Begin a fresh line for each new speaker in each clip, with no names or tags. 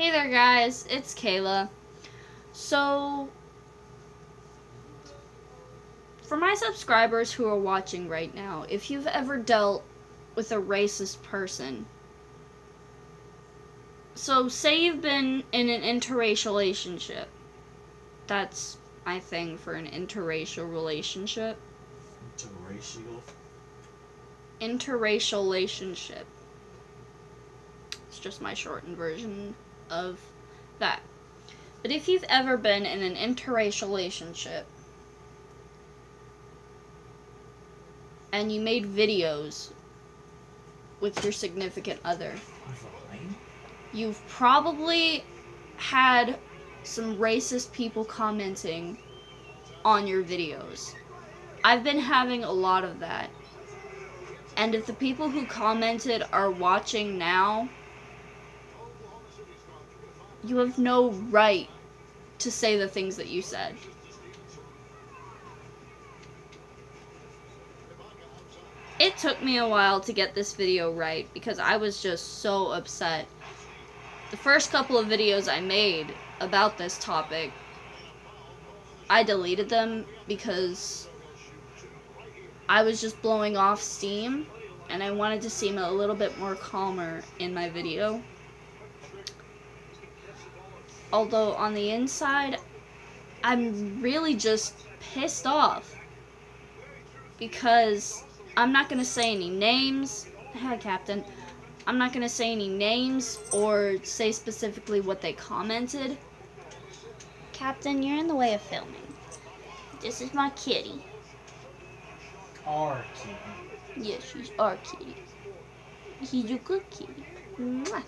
Hey there guys, it's Kayla. So, for my subscribers who are watching right now, if you've ever dealt with a racist person, so say you've been in an interracial relationship. That's my thing for an interracial relationship. Interracial relationship. It's just my shortened version of that. But if you've ever been in an interracial relationship and you made videos with your significant other, you've probably had some racist people commenting on your videos. I've been having a lot of that. And if the people who commented are watching now, you have no right to say the things that you said. It took me a while to get this video right because I was just so upset. The first couple of videos I made about this topic, I deleted them because I was just blowing off steam and I wanted to seem a little bit more calmer in my video. Although on the inside, I'm really just pissed off because I'm not gonna say any names. Hi, Captain. I'm not gonna say any names or say specifically what they commented. Captain, you're in the way of filming. This is my kitty.
Our kitty.
Yes, she's our kitty. He's a good kitty. Mwah.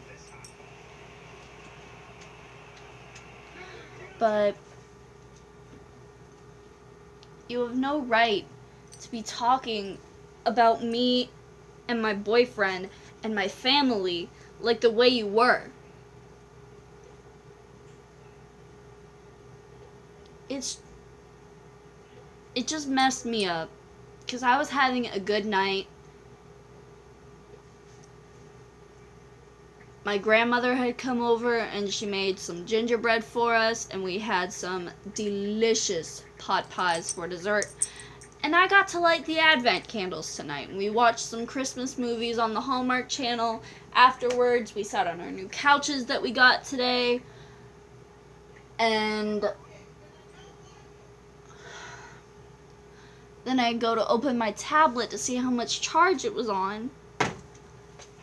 But you have no right to be talking about me and my boyfriend and my family like the way you were. It just messed me up because I was having a good night. My grandmother had come over and she made some gingerbread for us and we had some delicious pot pies for dessert. And I got to light the Advent candles tonight. And we watched some Christmas movies on the Hallmark Channel. Afterwards, we sat on our new couches that we got today. And then I go to open my tablet to see how much charge it was on.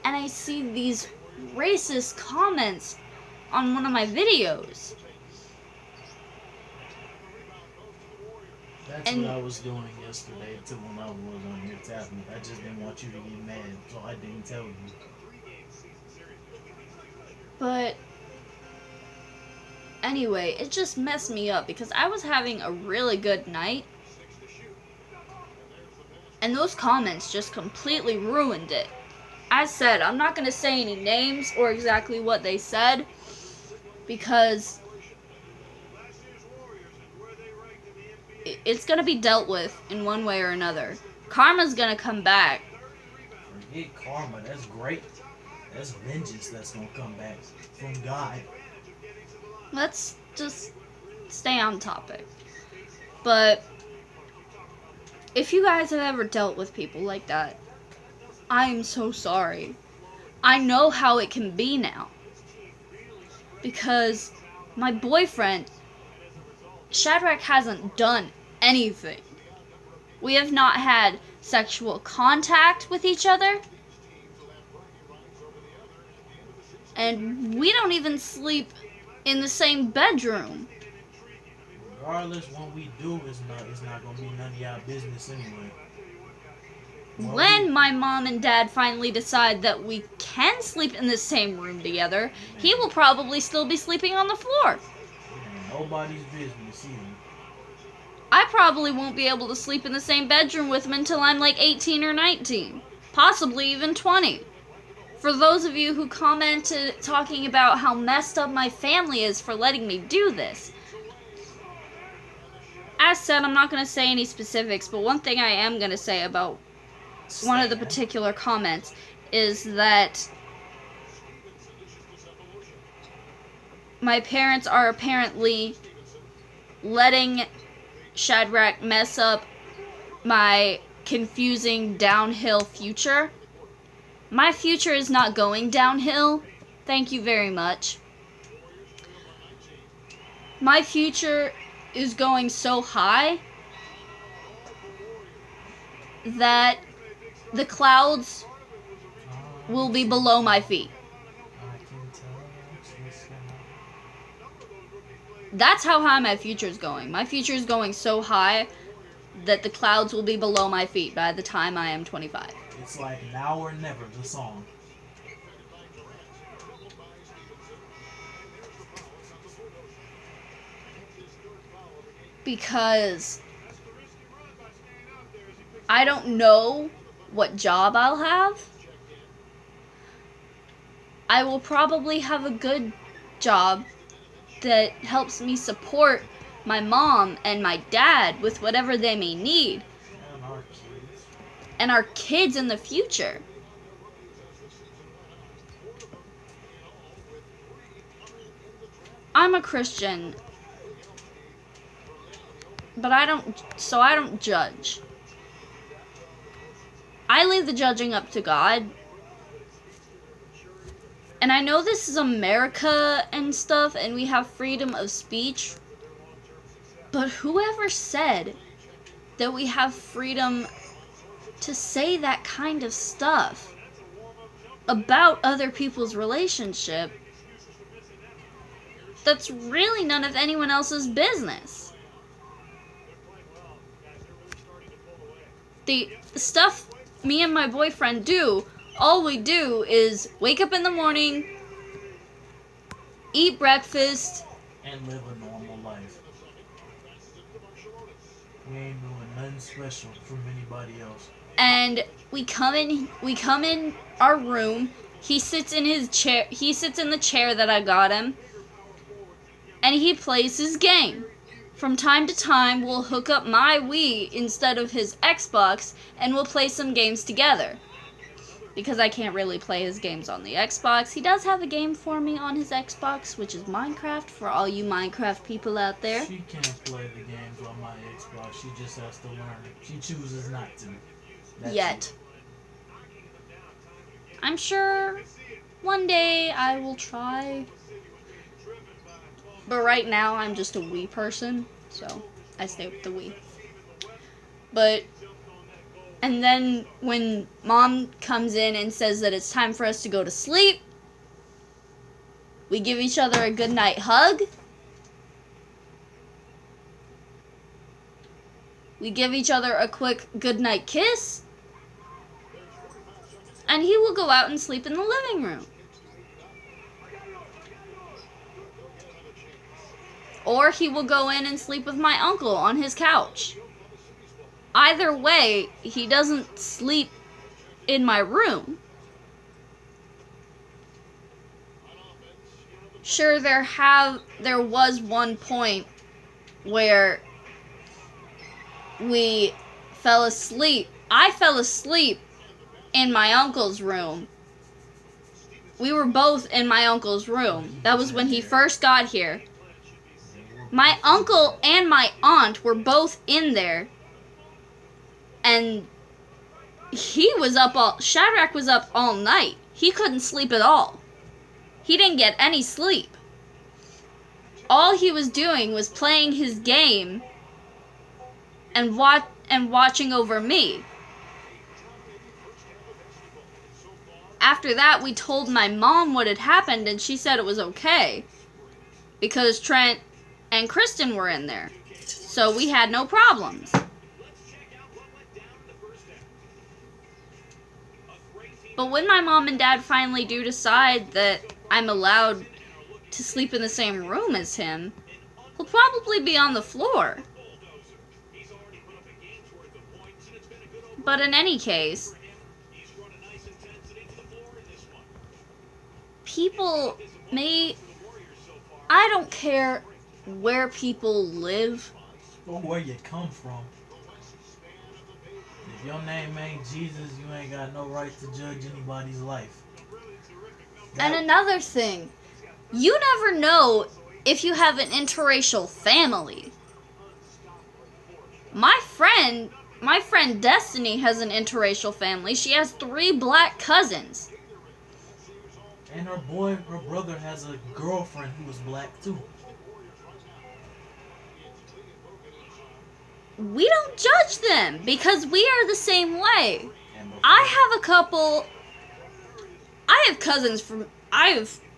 And I see these racist comments on one of my videos.
That's what I was doing yesterday too when I was on your tablet. I just didn't want you to get mad, so I didn't tell you.
But anyway, it just messed me up because I was having a really good night. And those comments just completely ruined it. As said, I'm not going to say any names or exactly what they said because it's going to be dealt with in one way or another. Karma's going to come back.
Forget karma, that's great. That's vengeance that's going to come back from God.
Let's just stay on topic. But if you guys have ever dealt with people like that, I am so sorry. I know how it can be now. Because my boyfriend, Shadrach, hasn't done anything. We have not had sexual contact with each other. And we don't even sleep in the same bedroom.
Regardless, what we do it's not going to be none of y'all business anyway.
When my mom and dad finally decide that we can sleep in the same room together, he will probably still be sleeping on the floor.
Nobody's business either.
I probably won't be able to sleep in the same bedroom with him until I'm like 18 or 19. Possibly even 20. For those of you who commented talking about how messed up my family is for letting me do this. As said, I'm not going to say any specifics, but one thing I am going to say about one of the particular comments is that my parents are apparently letting Shadrach mess up my confusing downhill future. My future is not going downhill. Thank you very much. My future is going so high that the clouds will be below my feet. That's how high my future is going. My future is going so high that the clouds will be below my feet by the time I am 25.
It's like Now or Never, the song.
Because I don't know what job I'll have. I will probably have a good job that helps me support my mom and my dad with whatever they may need. And our kids in the future. I'm a Christian, but I don't judge. I leave the judging up to God. And I know this is America and stuff, and we have freedom of speech, but whoever said that we have freedom to say that kind of stuff about other people's relationship, that's really none of anyone else's business. The stuff me and my boyfriend do, all we do is wake up in the morning, eat breakfast,
and live a normal life. We ain't doing nothing special from anybody else.
And we come in our room. He sits in his chair. He sits in the chair that I got him, and he plays his game. From time to time, we'll hook up my Wii instead of his Xbox, and we'll play some games together. Because I can't really play his games on the Xbox. He does have a game for me on his Xbox, which is Minecraft, for all you Minecraft people out there.
She can't play the games on my Xbox. She just has to learn. She chooses not to. That's
Yet.
it.
I'm sure one day I will try. But right now, I'm just a Wii person, so I stay with the Wii. But, and then when Mom comes in and says that it's time for us to go to sleep, we give each other a good night hug. We give each other a quick good night kiss. And he will go out and sleep in the living room. Or he will go in and sleep with my uncle on his couch. Either way, he doesn't sleep in my room. Sure, there was one point where we fell asleep. I fell asleep in my uncle's room. We were both in my uncle's room. That was when he first got here. My uncle and my aunt were both in there. And Shadrach was up all night. He couldn't sleep at all. He didn't get any sleep. All he was doing was playing his game and watching over me. After that, we told my mom what had happened, and she said it was okay. Because Trent and Kristen were in there. So we had no problems. But when my mom and dad finally do decide that I'm allowed to sleep in the same room as him, he'll probably be on the floor. But in any case, I don't care where people live.
Or where you come from. If your name ain't Jesus, you ain't got no right to judge anybody's life.
And another thing, you never know if you have an interracial family. My friend Destiny has an interracial family. She has 3 black cousins.
And her brother has a girlfriend who is black too.
We don't judge them because we are the same way. I have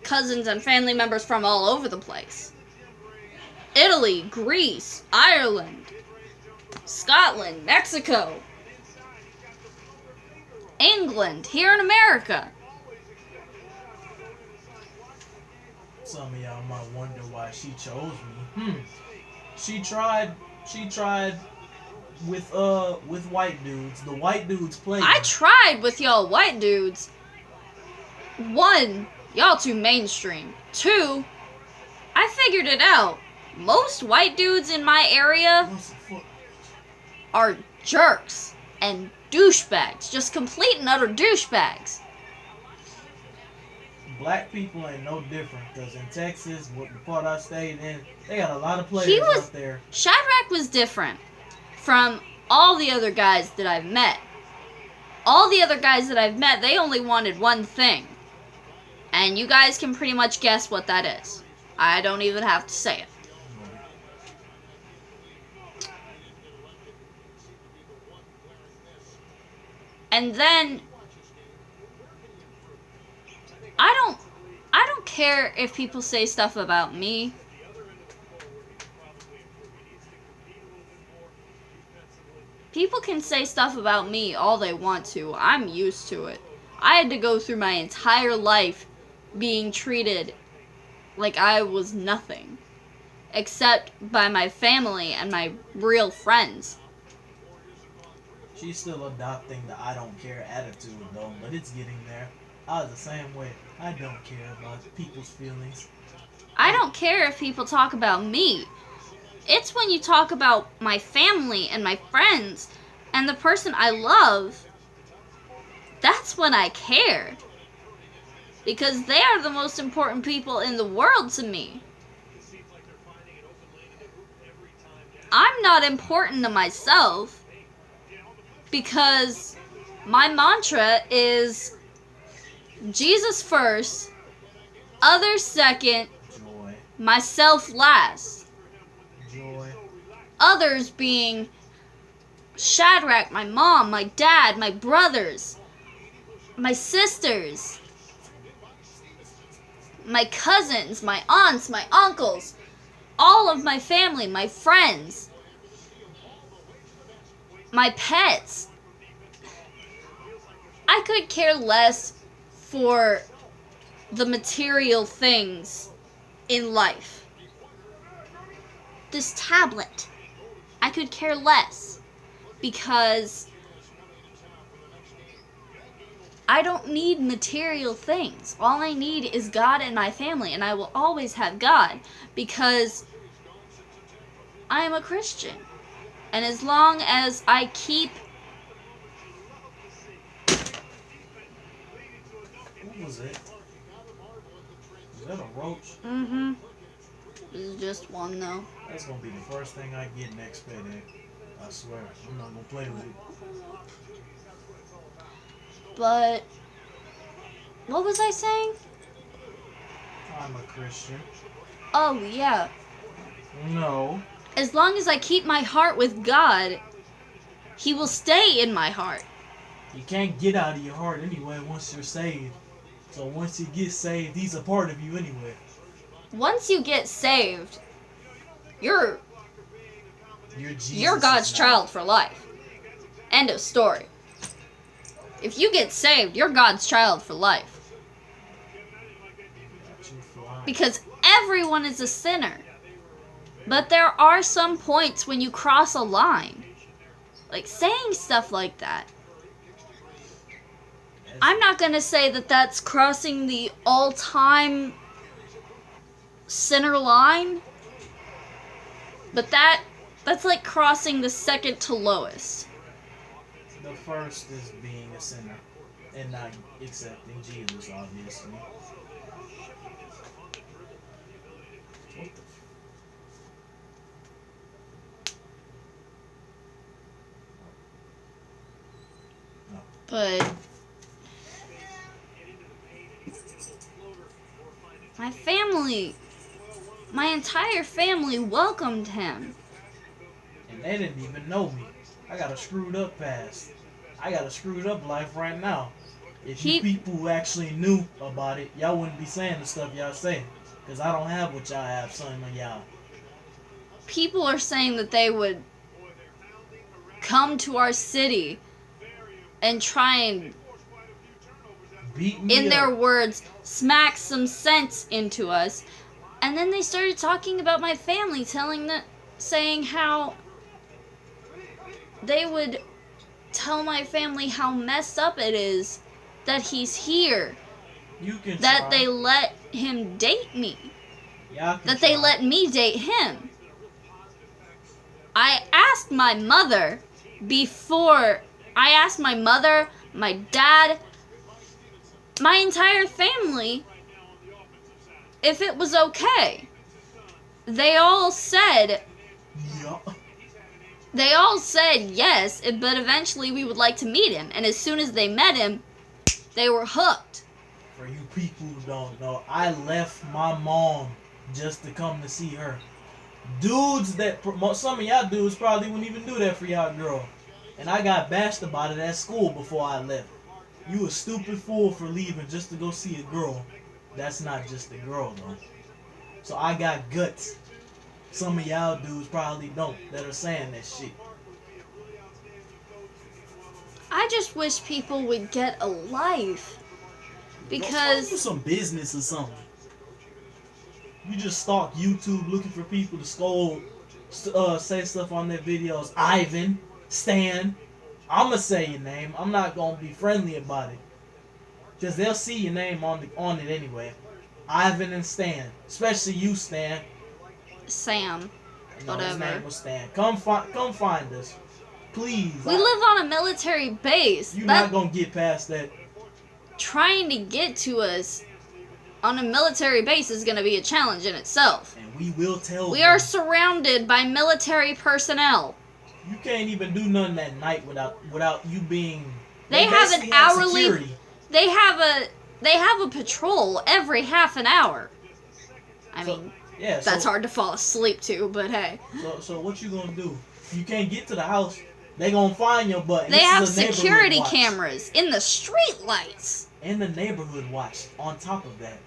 cousins and family members from all over the place. Italy, Greece, Ireland, Scotland, Mexico, England, here in America.
Some of y'all might wonder why she chose me. She tried with white dudes. The white dudes played.
I tried with y'all white dudes. 1, y'all too mainstream. 2, I figured it out. Most white dudes in my area are jerks and douchebags. Just complete and utter douchebags.
Black people ain't no different, because in Texas, what the part I stayed in, they got a lot of players out there.
Shadrach was different from all the other guys that I've met. All the other guys that I've met, they only wanted one thing. And you guys can pretty much guess what that is. I don't even have to say it. And then I don't care if people say stuff about me. People can say stuff about me all they want to. I'm used to it. I had to go through my entire life being treated like I was nothing, except by my family and my real friends.
She's still adopting the I don't care attitude though, but it's getting there. I was the same way. I don't care about people's feelings.
I don't care if people talk about me. It's when you talk about my family and my friends and the person I love, that's when I care. Because they are the most important people in the world to me. I'm not important to myself because my mantra is Jesus first, others second,
Joy.
Myself last.
Joy.
Others being Shadrach, my mom, my dad, my brothers, my sisters, my cousins, my aunts, my uncles, all of my family, my friends, my pets. I could care less for the material things in life. This tablet, I could care less because I don't need material things. All I need is God and my family, and I will always have God because I am a Christian. And as long as I keep...
What was it? Is that a roach?
Mm-hmm. This is just one, though.
That's gonna be the first thing I get next payday. I swear. I'm not gonna play with it.
But... what was I saying?
I'm a Christian.
Oh, yeah.
No.
As long as I keep my heart with God, He will stay in my heart.
You can't get out of your heart anyway once you're saved. So once you get saved, He's a part of you anyway.
Once you get saved, you're
Jesus
God's child for life. End of story. If you get saved, you're God's child for life. Because everyone is a sinner. But there are some points when you cross a line. Like saying stuff like that. I'm not going to say that that's crossing the all-time sinner line. But that's like crossing the second to lowest.
The first is being a sinner and not accepting Jesus, obviously. What the
But my family, my entire family welcomed him.
And they didn't even know me. I got a screwed up past. I got a screwed up life right now. If you people who actually knew about it, y'all wouldn't be saying the stuff y'all say. Because I don't have what y'all have, some of y'all.
People are saying that they would come to our city and try and,
beat me
in
up.
their words, smack some sense into us. And then they started talking about my family, saying how they would tell my family how messed up it is that he's here.
You can
that
try.
they let him date me.
Y'all can
That
try.
they let me date him. I asked my mother, my dad, my entire family, if it was okay. They all said yes, but eventually we would like to meet him. And as soon as they met him, they were hooked.
For you people who don't know, I left my mom just to come to see her. Dudes some of y'all dudes probably wouldn't even do that for y'all girl. And I got bashed about it at school before I left. You a stupid fool for leaving just to go see a girl. That's not just a girl though. So I got guts. Some of y'all dudes probably don't that are saying that shit.
I just wish people would get a life.
Do
Because
some business or something. You just stalk YouTube looking for people to scold, say stuff on their videos. Ivan, Stan. I'ma say your name. I'm not gonna be friendly about it, cause they'll see your name on it anyway. Ivan and Stan, especially you, Stan.
Sam.
No, his
Whatever.
name was Stan. Come find us, please.
We live on a military base.
You're not gonna get past that.
Trying to get to us on a military base is going to be a challenge in itself.
And we will tell
We
them.
are surrounded by military personnel.
You can't even do nothing at night without you being.
They have an
basically have
hourly.
security.
They have a patrol every half an hour. I mean,
Yeah,
that's hard to fall asleep to, but hey.
So what you gonna do? You can't get to the house. They gonna find your butt.
They have security cameras in the street lights.
And the neighborhood watch on top of that.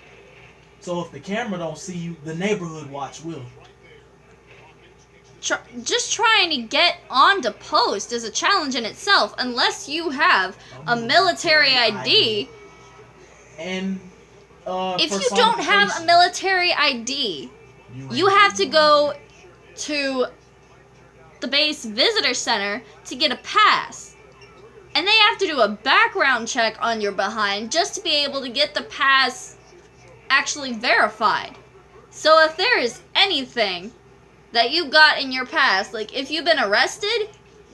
So if the camera don't see you, the neighborhood watch will.
Just trying to get onto post is a challenge in itself, unless you have a military ID.
And
if you don't have a military ID, you have to go to the base visitor center to get a pass. And they have to do a background check on your behind just to be able to get the pass actually verified. So if there is anything that you got in your past, like if you've been arrested,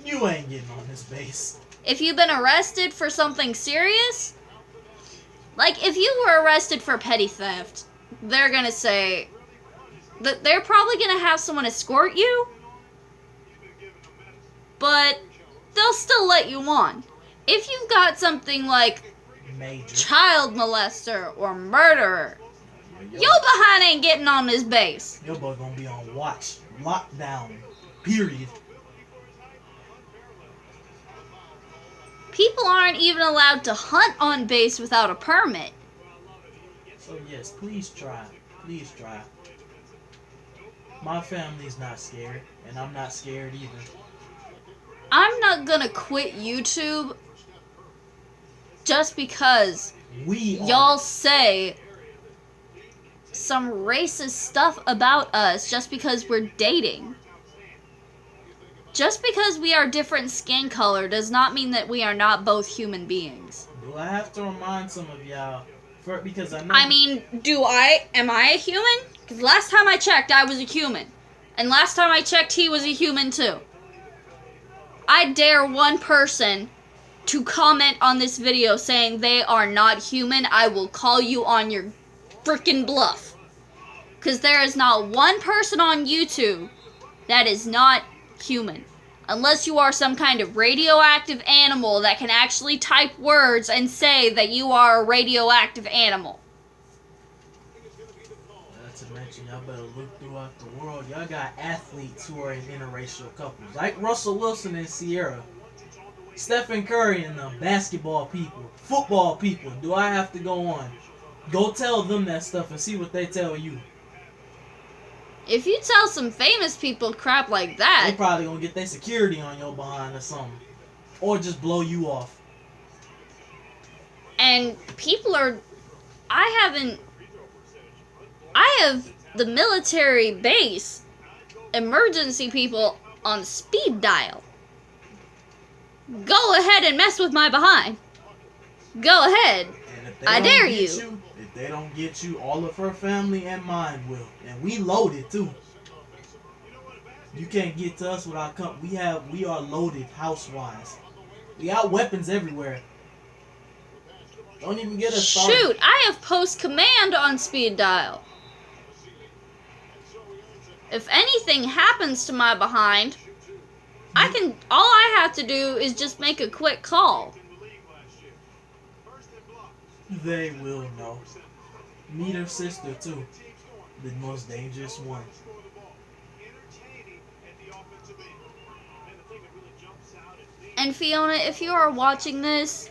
you ain't getting on this base.
If you've been arrested for something serious, like if you were arrested for petty theft, they're gonna say that they're probably gonna have someone escort you, but they'll still let you on. If you've got something like
Major
child molester or murderer, your behind ain't getting on this base.
Your boy gonna be on watch, lockdown, period.
People aren't even allowed to hunt on base without a permit.
So yes, please try. Please try. My family's not scared, and I'm not scared either.
I'm not gonna quit YouTube just because y'all say some racist stuff about us just because we're dating. Just because we are different skin color does not mean that we are not both human beings.
Do I have to remind some of y'all? Because I know.
I mean, am I a human? Because last time I checked, I was a human. And last time I checked, he was a human too. I dare one person to comment on this video saying they are not human. I will call you on your freaking bluff. Because there is not one person on YouTube that is not human. Unless you are some kind of radioactive animal that can actually type words and say that you are a radioactive animal.
Not to mention, y'all better look throughout the world. Y'all got athletes who are in interracial couples. Like Russell Wilson and Sierra. Stephen Curry and the basketball people. Football people. Do I have to go on? Go tell them that stuff and see what they tell you.
If you tell some famous people crap like
They
that,
probably gonna get their security on your behind or something. Or just blow you off.
and people are, I have the military base emergency people on speed dial. Go ahead and mess with my behind. Go ahead.
And if they
I
don't
dare
get
you.
If they don't get you, all of her family and mine will. And we loaded too. You can't get to us without we are loaded house-wise. We got weapons everywhere. Don't even get us started.
Shoot, I have post command on speed dial. If anything happens to my behind, all I have to do is just make a quick call.
They will know. Meet her sister too. The most dangerous one.
And Fiona, if you are watching this,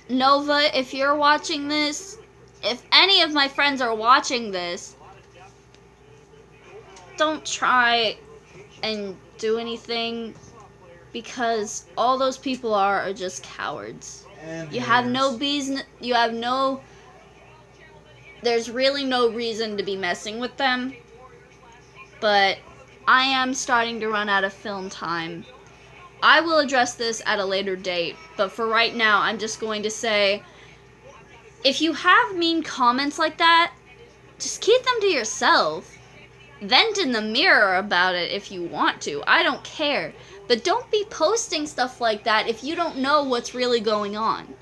Nova, if you're watching this, if any of my friends are watching this, don't try and do anything, because all those people are just cowards.
And
You have no business, there's really no reason to be messing with them. But I am starting to run out of film time. I will address this at a later date, but for right now, I'm just going to say, if you have mean comments like that, just keep them to yourself. Vent in the mirror about it if you want to. I don't care. But don't be posting stuff like that if you don't know what's really going on.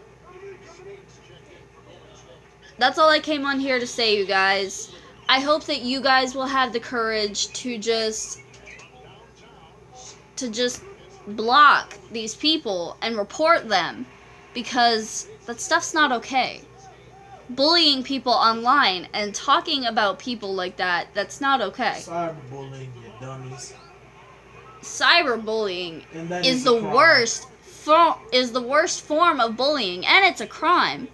That's all I came on here to say, you guys. I hope that you guys will have the courage to just block these people and report them, because that stuff's not okay. Bullying people online and talking about people like that, that's not okay.
Cyberbullying, you dummies.
Cyberbullying
And that
is
a
the
crime.
worst form of bullying, and it's a crime.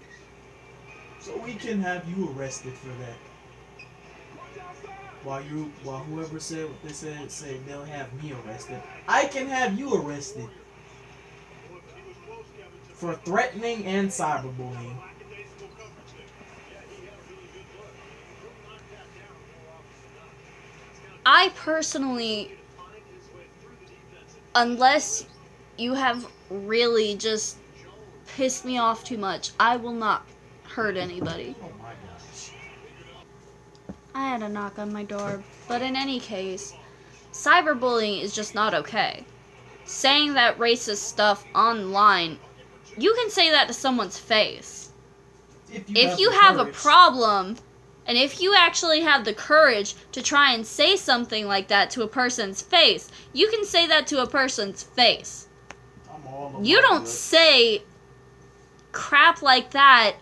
So we can have you arrested for that. While whoever said what they said they'll have me arrested. I can have you arrested for threatening and cyberbullying.
I personally, unless you have really just pissed me off too much, I will not hurt anybody.
Oh my gosh.
I had a knock on my door, but in any case, cyberbullying is just not okay. Saying that racist stuff online, you can say that to someone's face. If you have a problem, and if you actually have the courage to try and say something like that to a person's face, you can say that to a person's face. You don't say crap like that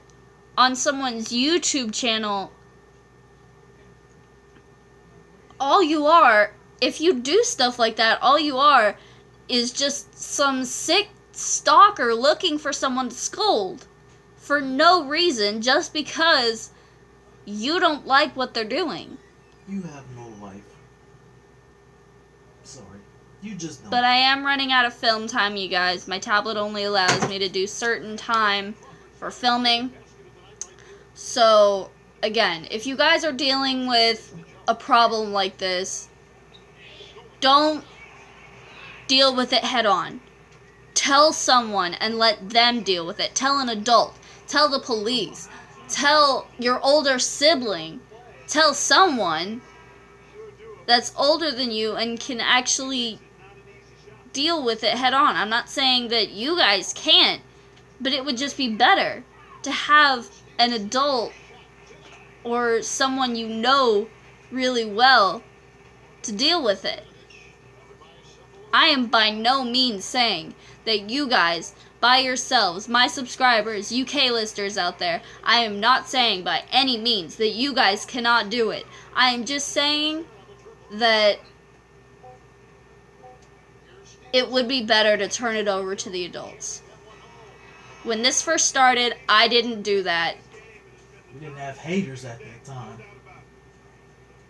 on someone's YouTube channel. All you are, if you do stuff like that, all you are is just some sick stalker looking for someone to scold for no reason, just because you don't like what they're doing.
You have no life. Sorry. You just don't.
But I am running out of film time, you guys. My tablet only allows me to do certain time for filming. So, again, if you guys are dealing with a problem like this, don't deal with it head on. Tell someone and let them deal with it. Tell an adult. Tell the police. Tell your older sibling. Tell someone that's older than you and can actually deal with it head on. I'm not saying that you guys can't, but it would just be better to have an adult or someone you know really well to deal with it. I am by no means saying that you guys, by yourselves, my subscribers, you K-listers out there, I am not saying by any means that you guys cannot do it. I am just saying that it would be better to turn it over to the adults. When this first started, I didn't do that.
We didn't have haters at that time.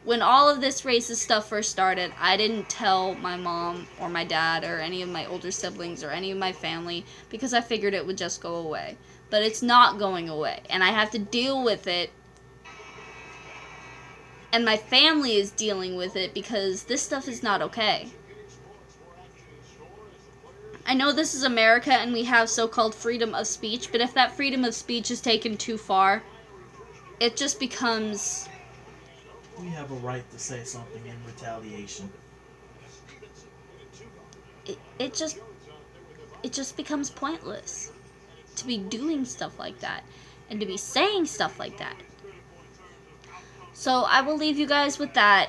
When all of this racist stuff first started, I didn't tell my mom or my dad or any of my older siblings or any of my family because I figured it would just go away. But it's not going away, and I have to deal with it. And my family is dealing with it because this stuff is not okay. I know this is America and we have so-called freedom of speech, but if that freedom of speech is taken too far, it just becomes...
We have a right to say something in retaliation.
It just becomes pointless to be doing stuff like that and to be saying stuff like that. So I will leave you guys with that.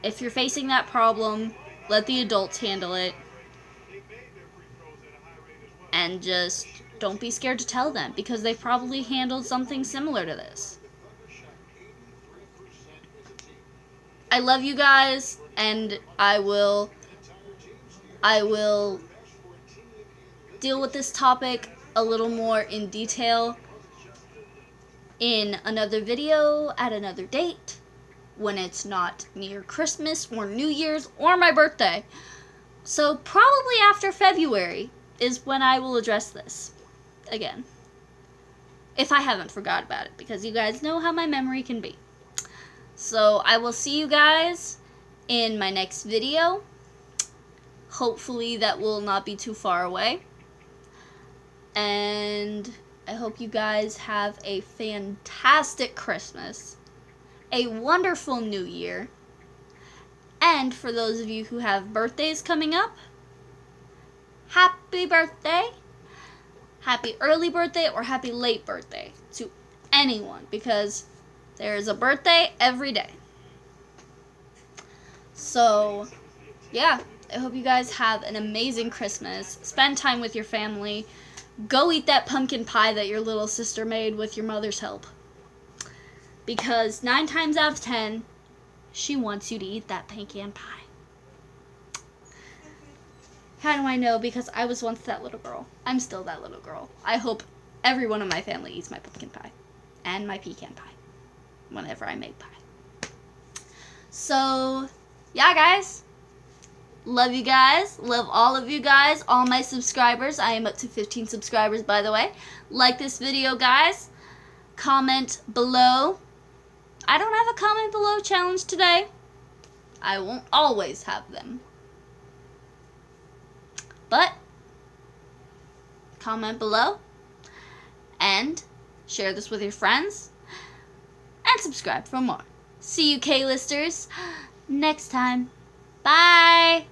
If you're facing that problem, let the adults handle it. And just don't be scared to tell them because they probably handled something similar to this. I love you guys, and I will deal with this topic a little more in detail in another video at another date when it's not near Christmas or New Year's or my birthday. So probably after February is when I will address this again. If I haven't forgot about it, because you guys know how my memory can be. So I will see you guys in my next video. Hopefully that will not be too far away. And I hope you guys have a fantastic Christmas, a wonderful New Year, and for those of you who have birthdays coming up, happy birthday, happy early birthday, or happy late birthday to anyone, because there is a birthday every day. So, yeah, I hope you guys have an amazing Christmas. Spend time with your family. Go eat that pumpkin pie that your little sister made with your mother's help. Because 9 times out of 10, she wants you to eat that pumpkin pie. How do I know? Because I was once that little girl. I'm still that little girl. I hope everyone in my family eats my pumpkin pie. And my pecan pie. Whenever I make pie. So, yeah, guys. Love you guys. Love all of you guys. All my subscribers. I am up to 15 subscribers, by the way. Like this video, guys. Comment below. I don't have a comment below challenge today. I won't always have them. But, comment below. And share this with your friends. And subscribe for more. See you K-listers next time. Bye!